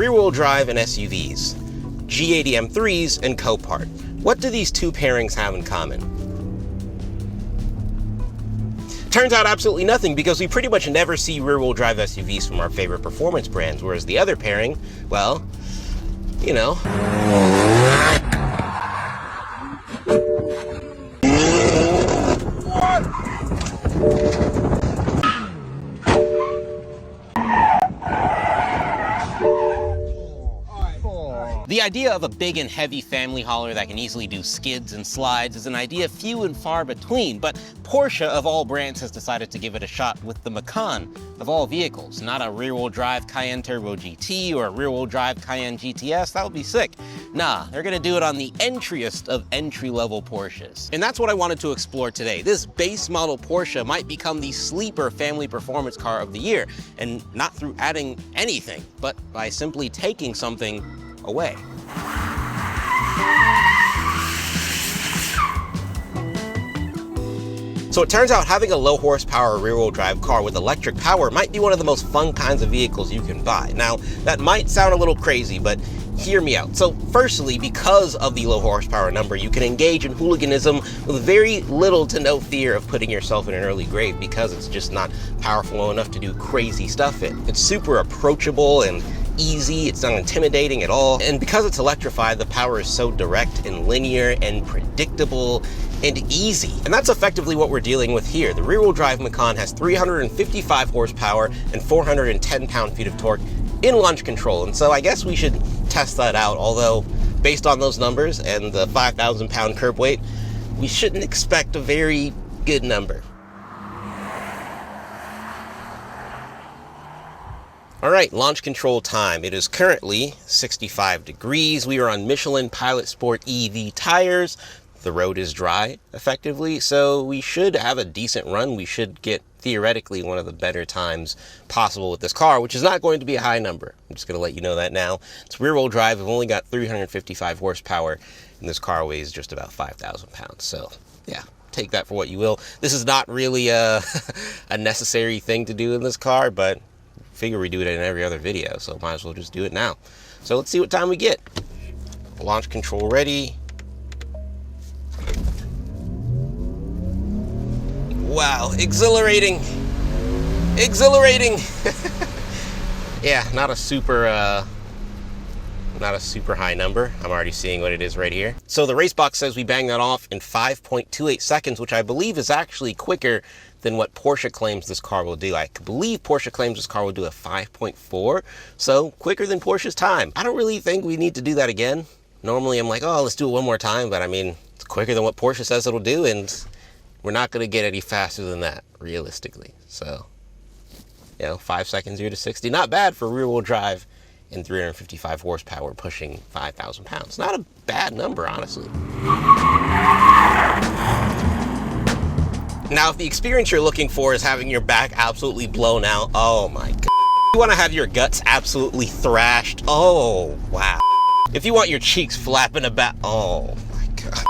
rear-wheel drive and SUVs, G80 M3s and Copart. What do these two pairings have in common? Turns out absolutely nothing, because we pretty much never see rear-wheel drive SUVs from our favorite performance brands, whereas the other pairing, well, you know. The idea of a big and heavy family hauler that can easily do skids and slides is an idea few and far between, but Porsche, of all brands, has decided to give it a shot with the Macan of all vehicles. Not a rear-wheel drive Cayenne Turbo GT or a rear-wheel drive Cayenne GTS, that would be sick. Nah, they're gonna do it on the entriest of entry-level Porsches. And that's what I wanted to explore today. This base model Porsche might become the sleeper family performance car of the year, and not through adding anything, but by simply taking something away. So it turns out having a low horsepower rear-wheel drive car with electric power might be one of the most fun kinds of vehicles you can buy. Now, that might sound a little crazy, but hear me out. So firstly, because of the low horsepower number, you can engage in hooliganism with very little to no fear of putting yourself in an early grave, because it's just not powerful enough to do crazy stuff in. It's super approachable and easy, it's not intimidating at all, and because it's electrified, the power is so direct and linear and predictable and easy. And that's effectively what we're dealing with here. The rear-wheel drive Macan has 355 horsepower and 410 pound-feet of torque in launch control, and so I guess we should test that out, although based on those numbers and the 5,000 pound curb weight, we shouldn't expect a very good number. All right, launch control time. It is currently 65 degrees. We are on Michelin Pilot Sport EV tires. The road is dry, effectively, so we should have a decent run. We should get, theoretically, one of the better times possible with this car, which is not going to be a high number. I'm just gonna let you know that now. It's rear-wheel drive. I've only got 355 horsepower, and this car weighs just about 5,000 pounds. So, yeah, take that for what you will. This is not really a necessary thing to do in this car, but figure we do it in every other video, so might as well just do it now. So let's see what time we get. Launch control ready. Wow, exhilarating. Exhilarating. Yeah, not a super high number. I'm already seeing what it is right here. So the race box says we bang that off in 5.28 seconds, which I believe is actually quicker than what Porsche claims this car will do. I believe Porsche claims this car will do a 5.4, so quicker than Porsche's time. I don't really think we need to do that again. Normally I'm like, oh, let's do it one more time, but I mean, it's quicker than what Porsche says it'll do, and we're not gonna get any faster than that, realistically. So, you know, 5 seconds 0 to 60, not bad for rear-wheel drive and 355 horsepower pushing 5,000 pounds. Not a bad number, honestly. Now, if the experience you're looking for is having your back absolutely blown out, oh my God. If you wanna have your guts absolutely thrashed, oh, wow. If you want your cheeks flapping about, oh my God.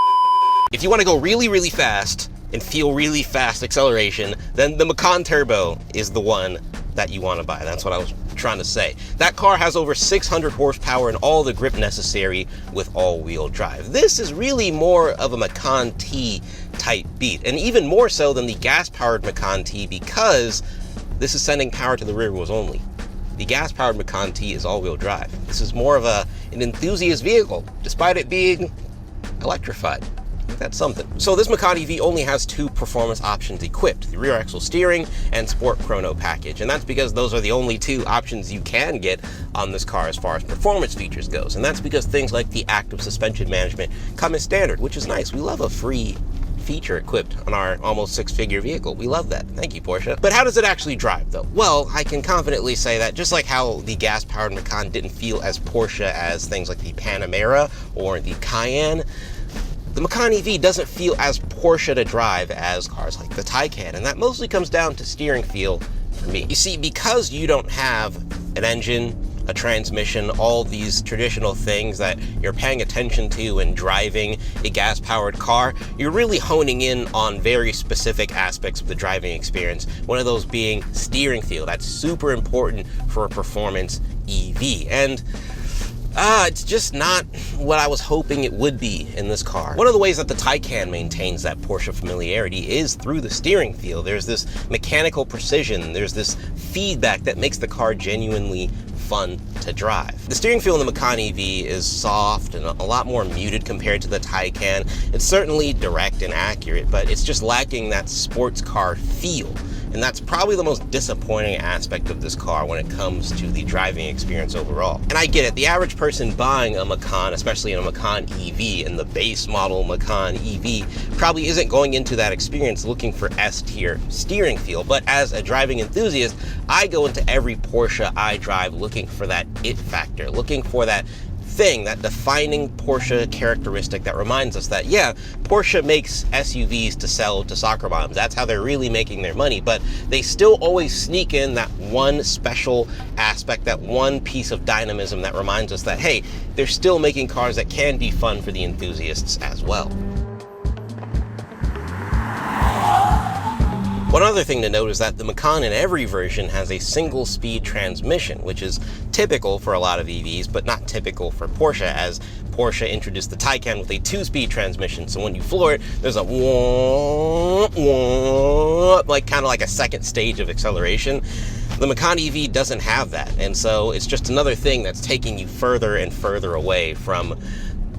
If you wanna go really, really fast and feel really fast acceleration, then the Macan Turbo is the one that you wanna buy. That's what I was trying to say. That car has over 600 horsepower and all the grip necessary with all-wheel drive. This is really more of a Macan T type beat, and even more so than the gas-powered Macan T, because this is sending power to the rear wheels only. The gas-powered Macan T is all-wheel drive. This is more of an enthusiast vehicle, despite it being electrified. That's something. So this Macan EV only has 2 performance options equipped, the rear axle steering and Sport Chrono package. And that's because those are the only 2 options you can get on this car as far as performance features goes. And that's because things like the active suspension management come as standard, which is nice. We love a free feature equipped on our almost 6-figure vehicle. We love that. Thank you, Porsche. But how does it actually drive, though? Well, I can confidently say that just like how the gas-powered Macan didn't feel as Porsche as things like the Panamera or the Cayenne, the Macan EV doesn't feel as Porsche to drive as cars like the Taycan, and that mostly comes down to steering feel for me. You see, because you don't have an engine, a transmission, all these traditional things that you're paying attention to when driving a gas-powered car, you're really honing in on very specific aspects of the driving experience. One of those being steering feel. That's super important for a performance EV. And It's just not what I was hoping it would be in this car. One of the ways that the Taycan maintains that Porsche familiarity is through the steering feel. There's this mechanical precision, there's this feedback that makes the car genuinely fun to drive. The steering feel in the Macan EV is soft and a lot more muted compared to the Taycan. It's certainly direct and accurate, but it's just lacking that sports car feel. And that's probably the most disappointing aspect of this car when it comes to the driving experience overall. And I get it, the average person buying a Macan, especially in a Macan EV, in the base model Macan EV, probably isn't going into that experience looking for S-tier steering feel. But as a driving enthusiast, I go into every Porsche I drive looking for that it factor, looking for that thing, that defining Porsche characteristic that reminds us that, yeah, Porsche makes SUVs to sell to soccer moms. That's how they're really making their money, but they still always sneak in that one special aspect, that one piece of dynamism that reminds us that, hey, they're still making cars that can be fun for the enthusiasts as well. One other thing to note is that the Macan in every version has a single-speed transmission, which is typical for a lot of EVs, but not typical for Porsche, as Porsche introduced the Taycan with a two-speed transmission. So when you floor it, there's a wah, wah, like kind of like a second stage of acceleration. The Macan EV doesn't have that, and so it's just another thing that's taking you further and further away from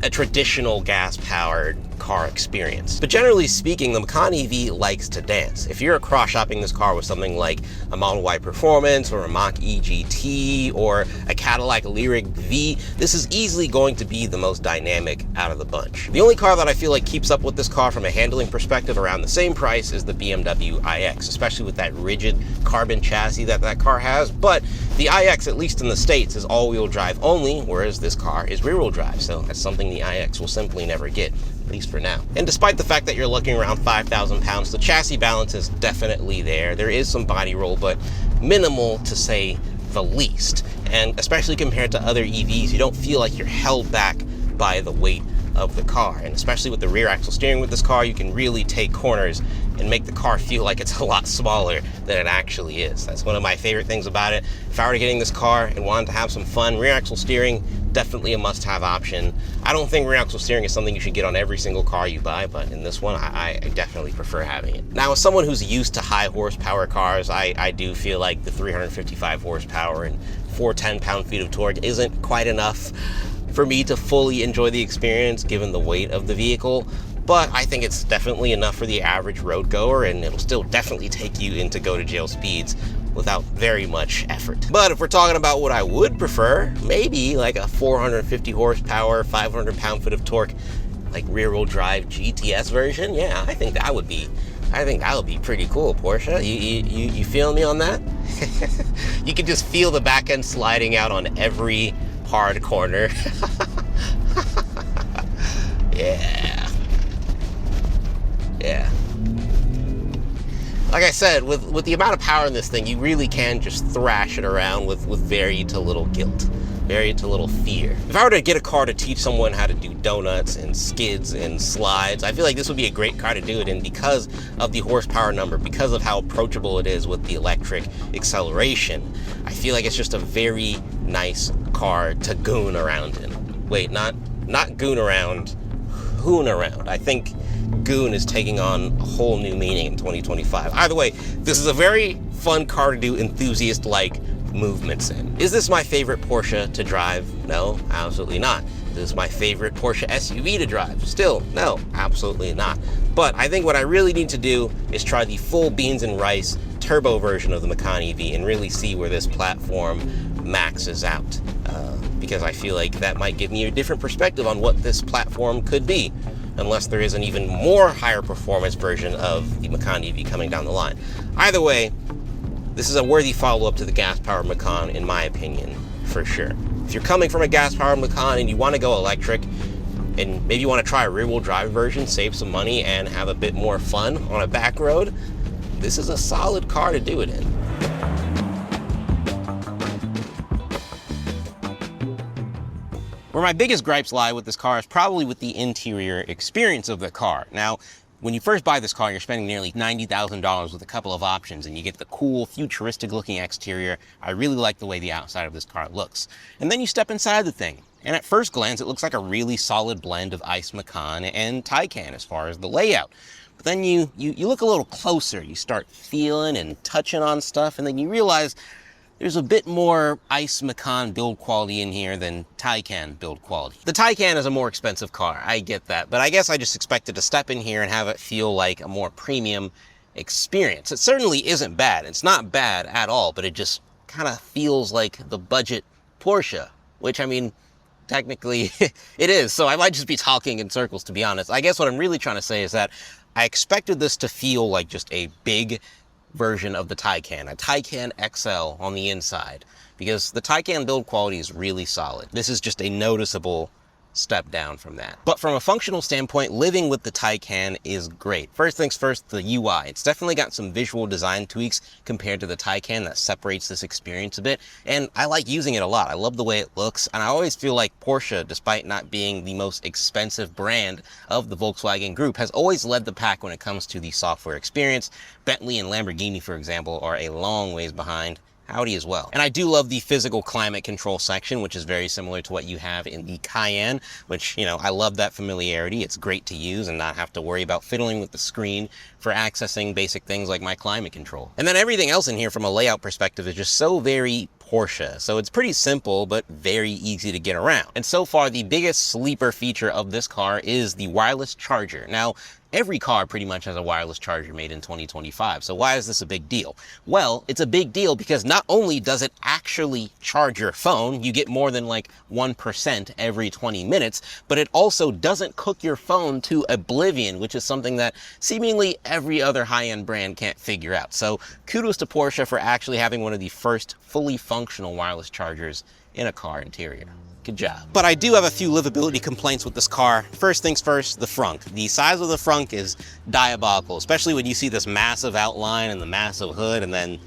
a traditional gas-powered car experience. But generally speaking, the Macan EV likes to dance. If you're cross-shopping this car with something like a Model Y Performance or a Mach-E GT or a Cadillac Lyriq V, this is easily going to be the most dynamic out of the bunch. The only car that I feel like keeps up with this car from a handling perspective around the same price is the BMW iX, especially with that rigid carbon chassis that that car has. But the iX, at least in the States, is all-wheel drive only, whereas this car is rear-wheel drive, so that's something the iX will simply never get, at least for now. And despite the fact that you're looking around 5,000 pounds, the chassis balance is definitely there. There is some body roll, but minimal to say the least. And especially compared to other EVs, you don't feel like you're held back by the weight of the car. And especially with the rear axle steering with this car, you can really take corners and make the car feel like it's a lot smaller than it actually is. That's one of my favorite things about it. If I were getting this car and wanted to have some fun, rear axle steering, definitely a must-have option. I don't think rear axle steering is something you should get on every single car you buy, but in this one, I definitely prefer having it. Now, as someone who's used to high horsepower cars, I do feel like the 355 horsepower and 410 pound-feet of torque isn't quite enough for me to fully enjoy the experience given the weight of the vehicle. But I think it's definitely enough for the average road goer, and it'll still definitely take you into go-to-jail speeds without very much effort. But if we're talking about what I would prefer, maybe like a 450 horsepower, 500 pound-foot of torque, like rear-wheel drive GTS version, yeah, I think that would be pretty cool, Porsche. You feel me on that? You can just feel the back end sliding out on every hard corner. Yeah. Like I said, with the amount of power in this thing, you really can just thrash it around with very to little guilt, very to little fear. If I were to get a car to teach someone how to do donuts and skids and slides, I feel like this would be a great car to do it in because of the horsepower number, because of how approachable it is with the electric acceleration. I feel like it's just a very nice car to goon around in. Wait, not goon around, hoon around. I think goon is taking on a whole new meaning in 2025. Either way, this is a very fun car to do enthusiast-like movements in. Is this my favorite Porsche to drive? No, absolutely not. Is this my favorite Porsche SUV to drive? Still, no, absolutely not. But I think what I really need to do is try the full beans and rice turbo version of the Macan EV and really see where this platform maxes out. Because I feel like that might give me a different perspective on what this platform could be, unless there is an even more higher performance version of the Macan EV coming down the line. Either way, this is a worthy follow-up to the gas-powered Macan, in my opinion, for sure. If you're coming from a gas-powered Macan and you want to go electric, and maybe you want to try a rear-wheel drive version, save some money, and have a bit more fun on a back road, this is a solid car to do it in. Where my biggest gripes lie with this car is probably with the interior experience of the car. Now, when you first buy this car, you're spending nearly $90,000 with a couple of options, and you get the cool, futuristic-looking exterior. I really like the way the outside of this car looks. And then you step inside the thing, And at first glance, it looks like a really solid blend of Ice Macan and Taycan as far as the layout. But then you look a little closer, you start feeling and touching on stuff, and then you realize there's a bit more Ice Macan build quality in here than Taycan build quality. The Taycan is a more expensive car, I get that, but I guess I just expected to step in here and have it feel like a more premium experience. It certainly isn't bad. It's not bad at all, but it just kind of feels like the budget Porsche, which, I mean, technically it is. So I might just be talking in circles, to be honest. I guess what I'm really trying to say is that I expected this to feel like just a big version of the Taycan, a Taycan XL on the inside, because the Taycan build quality is really solid. This is just a noticeable step down from that. But from a functional standpoint, living with the Taycan is great. First things first, the UI. It's definitely got some visual design tweaks compared to the Taycan that separates this experience a bit, and I like using it a lot. I love the way it looks, and I always feel like Porsche, despite not being the most expensive brand of the Volkswagen group, has always led the pack when it comes to the software experience. Bentley and Lamborghini, for example, are a long ways behind. Audi as well. And I do love the physical climate control section, which is very similar to what you have in the Cayenne, which, you know, I love that familiarity. It's great to use and not have to worry about fiddling with the screen for accessing basic things like my climate control. And then everything else in here from a layout perspective is just so very Porsche. So it's pretty simple, but very easy to get around. And so far, the biggest sleeper feature of this car is the wireless charger. Now, every car pretty much has a wireless charger made in 2025. So why is this a big deal? Well, it's a big deal because not only does it actually charge your phone, you get more than like 1% every 20 minutes, but it also doesn't cook your phone to oblivion, which is something that seemingly every other high-end brand can't figure out. So kudos to Porsche for actually having one of the first fully functional wireless chargers in a car interior. Good job. But I do have a few livability complaints with this car. First things first, the frunk. The size of the frunk is diabolical, especially when you see this massive outline and the massive hood, and then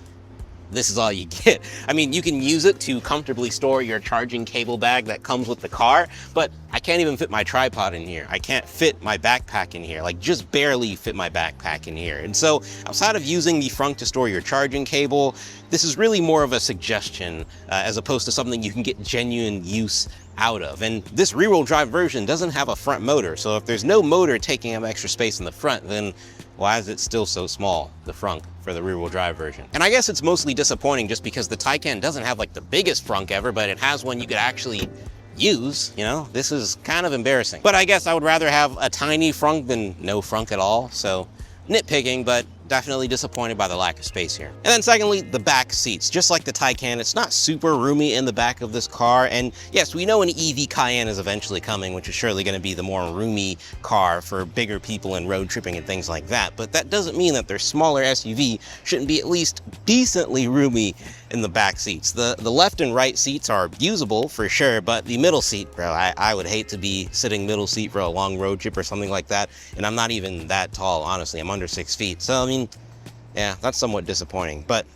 this is all you get. I mean, you can use it to comfortably store your charging cable bag that comes with the car, but I can't even fit my tripod in here. I can't fit my backpack in here, like just barely fit my backpack in here. And so outside of using the frunk to store your charging cable, this is really more of a suggestion as opposed to something you can get genuine use out of. And this rear-wheel drive version doesn't have a front motor, so if there's no motor taking up extra space in the front, then why is it still so small, the frunk, for the rear-wheel drive version? And I guess it's mostly disappointing just because the Taycan doesn't have like the biggest frunk ever, but it has one you could actually use, you know? This is kind of embarrassing. But I guess I would rather have a tiny frunk than no frunk at all, so nitpicking, but definitely disappointed by the lack of space here. And then secondly, the back seats. Just like the Taycan, it's not super roomy in the back of this car. And yes, we know an EV Cayenne is eventually coming, which is surely going to be the more roomy car for bigger people and road tripping and things like that. But that doesn't mean that their smaller SUV shouldn't be at least decently roomy in the back seats. The left and right seats are usable for sure, but the middle seat, bro, I would hate to be sitting middle seat for a long road trip or something like that. And I'm not even that tall, honestly. I'm under 6 feet. So, I mean, yeah, that's somewhat disappointing, but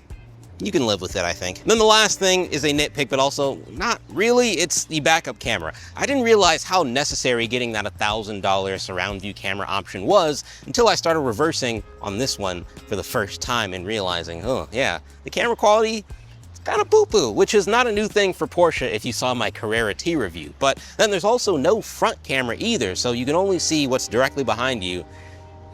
you can live with it, I think. And then the last thing is a nitpick, but also not really. It's the backup camera. I didn't realize how necessary getting that $1,000 surround view camera option was until I started reversing on this one for the first time and realizing, oh yeah, the camera quality is kind of poo-poo, which is not a new thing for Porsche if you saw my Carrera T review. But then there's also no front camera either, so you can only see what's directly behind you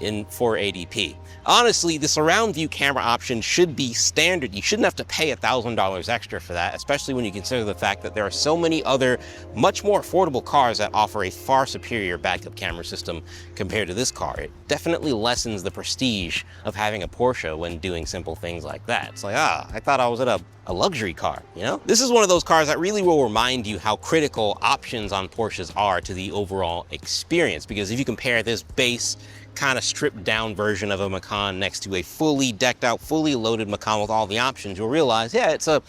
in 480p. Honestly, the surround view camera option should be standard. You shouldn't have to pay $1,000 extra for that, especially when you consider the fact that there are so many other much more affordable cars that offer a far superior backup camera system compared to this car. It definitely lessens the prestige of having a Porsche when doing simple things like that. It's like, I thought I was at a luxury car, you know? This is one of those cars that really will remind you how critical options on Porsches are to the overall experience, because if you compare this base kind of stripped down version of a Macan next to a fully decked out, fully loaded Macan with all the options, you'll realize, yeah, it's a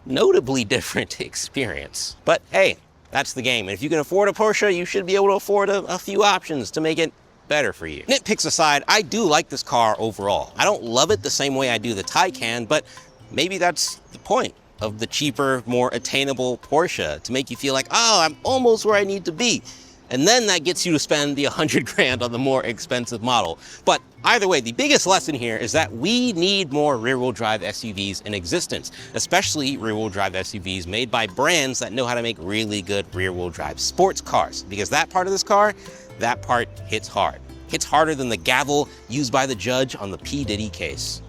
notably different experience. But hey, that's the game. And if you can afford a Porsche, you should be able to afford a few options to make it better for you. Nitpicks aside, I do like this car overall. I don't love it the same way I do the Taycan, but maybe that's the point of the cheaper, more attainable Porsche, to make you feel like, oh, I'm almost where I need to be. And then that gets you to spend the 100 grand on the more expensive model. But either way, the biggest lesson here is that we need more rear-wheel drive SUVs in existence, especially rear-wheel drive SUVs made by brands that know how to make really good rear-wheel drive sports cars. Because that part of this car, that part hits hard. Hits harder than the gavel used by the judge on the P. Diddy case.